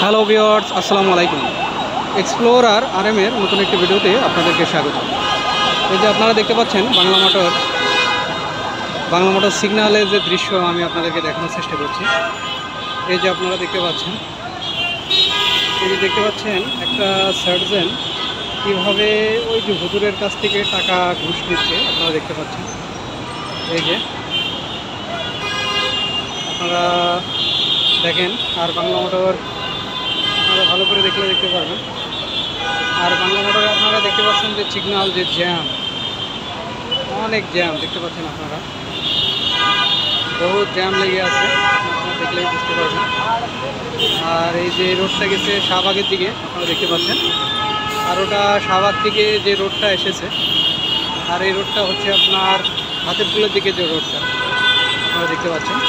Hello viewers, আসসালামু আলাইকুম। Explorer আরএমের নতুন একটি ভিডিওতে আপনাদেরকে স্বাগত। এই যে আপনারা দেখতে পাচ্ছেন বাংলা মোটর সিগন্যালের যে দৃশ্য আমি আপনাদেরকে দেখানোর চেষ্টা করছি। এই যে আপনারা দেখতে পাচ্ছেন একটা সার্জেন কীভাবে ওই যে হুজুরের কাছ থেকে টাকা ঘুষ নিচ্ছে আপনারা দেখতে পাচ্ছেন। এই যে আপনারা দেখেন, আর বাংলা মোটর আপনারা ভালো করে দেখলে দেখতে পারবেন। আর বাংলা মোটরে আপনারা দেখতে পাচ্ছেন যে সিগন্যাল যে জ্যাম, অনেক জ্যাম দেখতে পাচ্ছেন আপনারা, বহুত জ্যাম লেগে আছে, আপনারা দেখলেই বুঝতে পারবেন। আর এই যে রোডটা গেছে শাহবাগের দিকে আপনারা দেখতে পাচ্ছেন, আর ওটা শাহবাগ থেকে যে রোডটা এসেছে, আর এই রোডটা হচ্ছে আপনার হাতিরপুলের দিকে যে রোডটা আপনারা দেখতে পাচ্ছেন।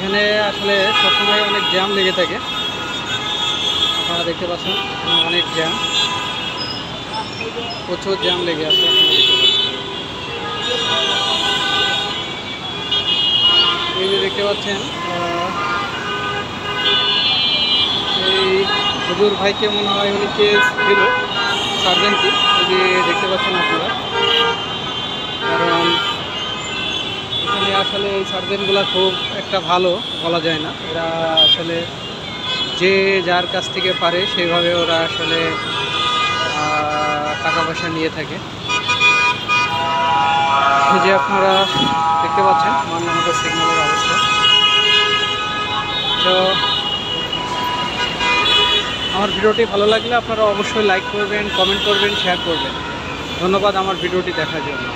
এখানে আসলে সবসময় অনেক জ্যাম লেগে থাকে, আপনারা দেখতে পাচ্ছেন অনেক জ্যাম, প্রচুর জ্যাম লেগে আছে আপনারা দেখতে পাচ্ছেন। এই যে দেখতে পাচ্ছেন এই হুজুর ভাইকে মনে হয় উনি কেস দিল সার্জেন্টটি, এই যে দেখতে পাচ্ছেন আপনারা। কারণ এখানে আসলে এই সার্জেন্টগুলো খুব একটা ভালো বলা যায় না, এরা আসলে যে যার কাছ থেকে পারে সেইভাবে ওরা আসলে টাকা পয়সা নিয়ে থাকে। এই যে আপনারা দেখতে পাচ্ছেন বাংলা মোটর সিগন্যালের অবস্থা। তো আমার ভিডিওটি ভালো লাগলে আপনারা অবশ্যই লাইক করবেন, কমেন্ট করবেন, শেয়ার করবেন। ধন্যবাদ আমার ভিডিওটি দেখার জন্য।